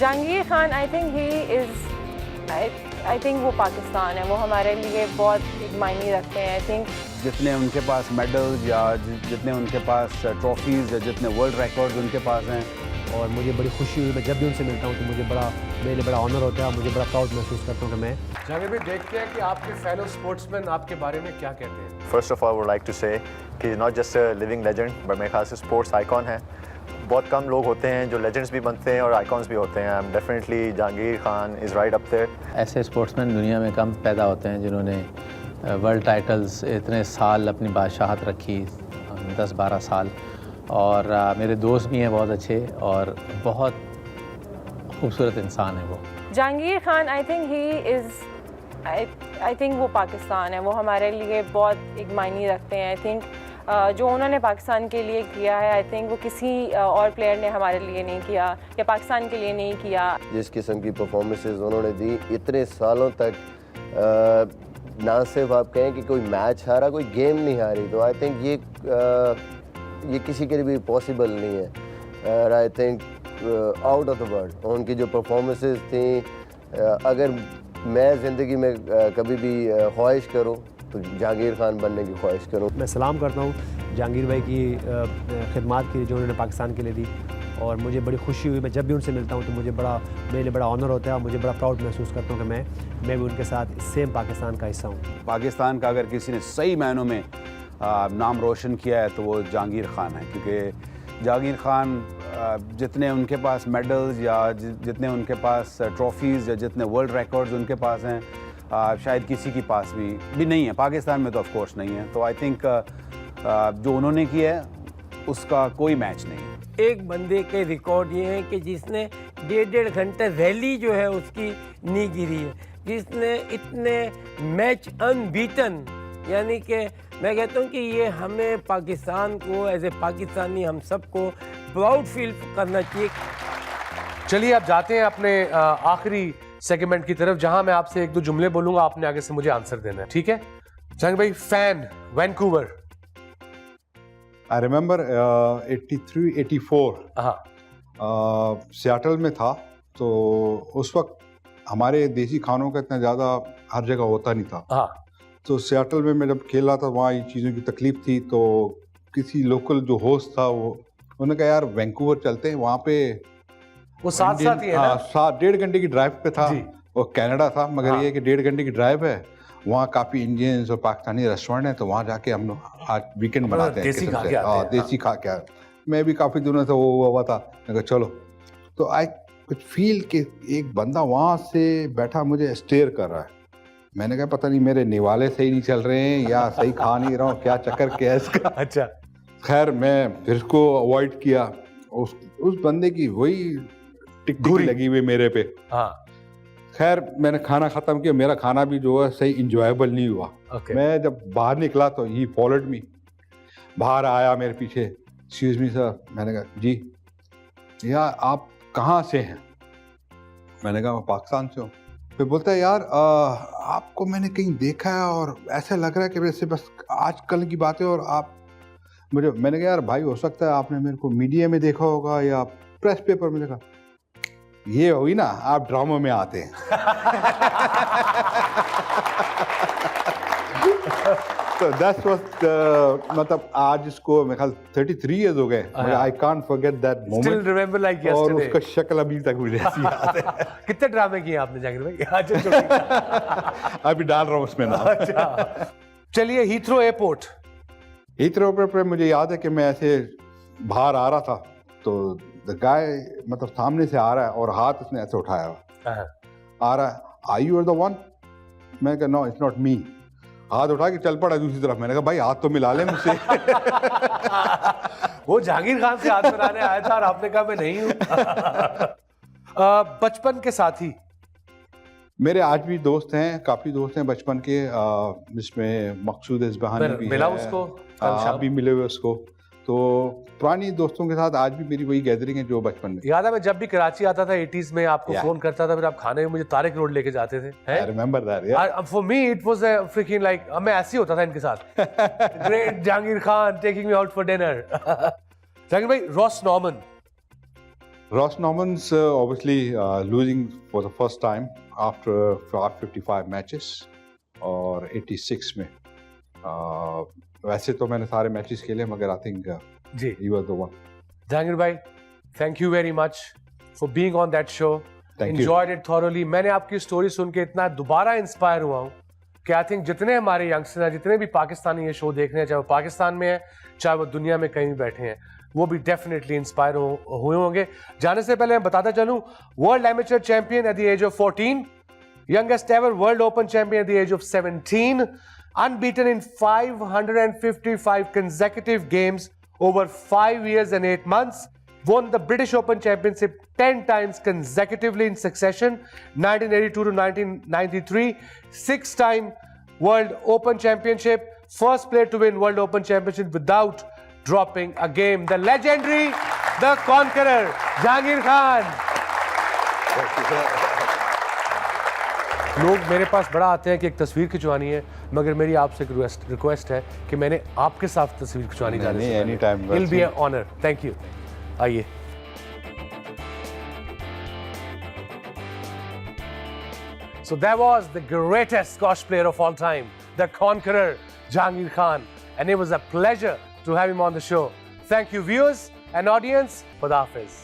Jahangir Khan I think वो पाकिस्तान है, वो हमारे लिए बहुत एक मायने रखते हैं। आई थिंक जितने उनके पास मेडल्स या जितने उनके पास ट्रॉफीज़ या जितने वर्ल्ड रिकॉर्ड्स उनके पास हैं, और मुझे बड़ी खुशी हुई। मैं जब भी उनसे मिलता हूँ तो मेरे लिए बड़ा ऑनर होता है और मुझे बड़ा प्राउड महसूस करता हूँ कि मैं जहांगीर भाई, देखते हैं कि आपके फेलो स्पोर्ट्समैन आपके बारे में क्या कहते हैं। First of all would like to say कि not just a living legend but मेरे ख्याल से स्पोर्ट्स आइकॉन है। बहुत कम लोग होते हैं जो लेजेंड्स भी बनते हैं और आइकॉन्स भी होते हैं। I am definitely Jahangir Khan is right up there. ऐसे स्पोर्ट्समैन दुनिया में कम पैदा होते हैं जिन्होंने वर्ल्ड टाइटल्स इतने साल अपनी बादशाहत रखी, 10-12 साल। और मेरे दोस्त भी हैं बहुत अच्छे और बहुत खूबसूरत इंसान है वो। जहांगीर खान आई थिंक वो पाकिस्तान है, वो हमारे लिए बहुत एक मायने रखते हैं। आई थिंक जो उन्होंने पाकिस्तान के लिए किया है, आई थिंक वो किसी और प्लेयर ने हमारे लिए नहीं किया या पाकिस्तान के लिए नहीं किया। जिस किस्म की परफॉर्मेंसेस उन्होंने दी इतने सालों तक, ना सिर्फ आप कहें कि कोई मैच हारा, कोई गेम नहीं हारी, तो आई थिंक ये किसी के लिए भी पॉसिबल नहीं है। और I think out of the world उनकी जो परफॉर्मेंसेस थी, अगर मैं ज़िंदगी में कभी भी ख्वाहिश करूं तो जहांगीर खान बनने की ख्वाहिश करूं। मैं सलाम करता हूँ जहांगीर भाई की खिदमत की जो उन्होंने पाकिस्तान के लिए दी, और मुझे बड़ी खुशी हुई। मैं जब भी उनसे मिलता हूँ तो मेरे लिए बड़ा ऑनर होता है और मुझे बड़ा प्राउड महसूस करता हूँ कि मैं भी उनके साथ सेम पाकिस्तान का हिस्सा हूँ। पाकिस्तान का अगर किसी ने सही मायनों में नाम रोशन किया है तो वो जहांगीर खान है, क्योंकि जहांगीर खान जितने उनके पास मेडल्स या जितने उनके पास ट्रॉफीज़ या जितने वर्ल्ड रिकॉर्ड्स उनके पास हैं, शायद किसी के पास भी नहीं है। पाकिस्तान में तो ऑफ कोर्स नहीं है। तो आई थिंक जो उन्होंने किया है उसका कोई मैच नहीं है। एक बंदे के रिकॉर्ड ये है कि जिसने 1.5 घंटे रैली जो है उसकी नी गिरी है, जिसने इतने मैच अनबीटन, यानी कि मैं कहता हूँ कि ये हमें पाकिस्तान को एज ए पाकिस्तानी हम सबको प्राउड फील करना चाहिए। चलिए अब जाते हैं अपने आखिरी सेगमेंट की तरफ, जहां मैं आपसे 1-2 जुमले बोलूंगा, आपने आगे से मुझे आंसर देना है, ठीक है? जहांगीर भाई, fan Vancouver. I remember 83-84 Seattle में था, तो उस वक्त हमारे देसी खानों का इतना ज़्यादा हर जगह होता नहीं था। हाँ। तो सियाटल में मैं जब खेला था, वहाँ ये चीज़ों की तकलीफ थी, तो किसी लोकल जो होस्ट था उन्होंने कहा यार वैंकूवर चलते हैं, वहाँ पे वो साथ ही है ना? 1.5 घंटे की ड्राइव पे था और कनाडा था, मगर हाँ। ये कि 1.5 घंटे की ड्राइव है, वहाँ काफ़ी इंडियंस और पाकिस्तानी रेस्टोरेंट है, तो वहाँ जाके हम लोग आज वीकेंड बनाते हैं। देसी खा के आते हैं। देसी खा के आते। मैं भी काफ़ी दिनों से वो हुआ था, मैं कहा चलो, तो आई कुछ फील कि एक बंदा वहाँ से बैठा मुझे स्टेयर कर रहा है। मैंने कहा पता नहीं मेरे निवाले सही नहीं चल रहे हैं या सही खा नहीं रहा हूँ, क्या चक्कर क्या है इसका। अच्छा। खैर मैं फिर उसको अवॉइड किया। उस बंदे की वही टिक लगी हुई मेरे पे। हाँ। खैर मैंने खाना खत्म किया, मेरा खाना भी जो है सही इंजॉयबल नहीं हुआ। मैं जब बाहर निकला तो ही फॉलोड मी, बाहर आया मेरे पीछे, एक्सक्यूज मी सर। मैंने कहा जी, या आप कहाँ से हैं? मैंने कहा मैं पाकिस्तान से हूँ। फिर बोलता है यार आपको मैंने कहीं देखा है और ऐसा लग रहा है कि वैसे बस आजकल की बातें, और आप मैंने कहा यार भाई हो सकता है आपने मेरे को मीडिया में देखा होगा या प्रेस पेपर में देखा। ये हुई ना, आप ड्रामा में आते हैं। तो दैट्स व्हाट मतलब आज इसको मेरे ख्याल 33 इयर्स हो गए, I can't forget that moment. Still remember like yesterday. और उसका शक्ल अभी तक मुझे ऐसी याद है। कितने ड्रामे किए आपने जहांगीर भाई? अभी डाल रहा हूँ उसमें ना। अच्छा। चलिए, हीथ्रो एयरपोर्ट। हीथ्रो एयरपोर्ट पे मुझे याद है कि मैं ऐसे बाहर आ रहा था, तो द गाय मतलब सामने से आ रहा है और हाथ उसने ऐसे उठाया हुआ आ रहा है, आई यू आर द वन? मैं कहा नो इट्स नॉट मी। हाथ उठा के चल पड़ा दूसरी तरफ। मैंने कहा भाई हाथ तो मिला ले मुझसे। वो जहांगीर खान से हाथ मिलाने आया था और आपने कहा मैं नहीं हूँ। बचपन के साथी। मेरे आज भी दोस्त हैं, काफी दोस्त हैं बचपन के, जिसमें मकसूद इस्बहानी भी मिला है, उसको आप भी मिले हुए उसको। तो पुरानी दोस्तों के साथ आज भी मेरी वही गैदरिंग है जो बचपन में। याद है मैं जब भी कराची आता था 80s में आपको फोन करता था, फिर आप खाने में मुझे तारिक रोड लेके जाते थे। I remember that, yeah. For me it was a freaking like मैं ऐसे ही होता था इनके साथ। Great Jahangir Khan taking me out for dinner। Jahangir भाई, Ross Norman. Ross Norman's obviously losing for the first time after 55 matches और 86 में वैसे तो मैंने सारे मैचेस खेले मगर आई थिंक जी he was the one. Jahangir भाई, thank you very much for being on that show. Thank you. Enjoyed it thoroughly. मैंने आपकी स्टोरी सुन के इतना दोबारा इंस्पायर हुआ हूँ कि आई थिंक जितने हमारे यंगस्टर हैं, जितने भी पाकिस्तानी ये शो देख रहे हैं, चाहे वो पाकिस्तान में है चाहे वो दुनिया में कहीं भी बैठे हैं, वो भी डेफिनेटली इंस्पायर हुए होंगे. जाने से पहले मैं बताता चलूं, world amateur champion at the age of 14, youngest ever world open champion at the age of 17, unbeaten in 555 consecutive games over 5 years and 8 months, won the British Open Championship 10 times consecutively in succession, 1982 to 1993, 6-time World Open Championship, first player to win World Open Championship without dropping a game. The legendary, the conqueror, Jahangir Khan. लोग मेरे पास बड़ा आते हैं कि एक तस्वीर खिंचवानी है, मगर मेरी आपसे एक रिक्वेस्ट है कि मैंने आपके साथ तस्वीर खिंचवानी जाने से any time It'll be an honor. Thank you. आइए. So that was the greatest squash player of all time, the conqueror, Jahangir Khan. And it was a pleasure to have him on the show. Thank you, viewers and audience. Khuda Hafiz.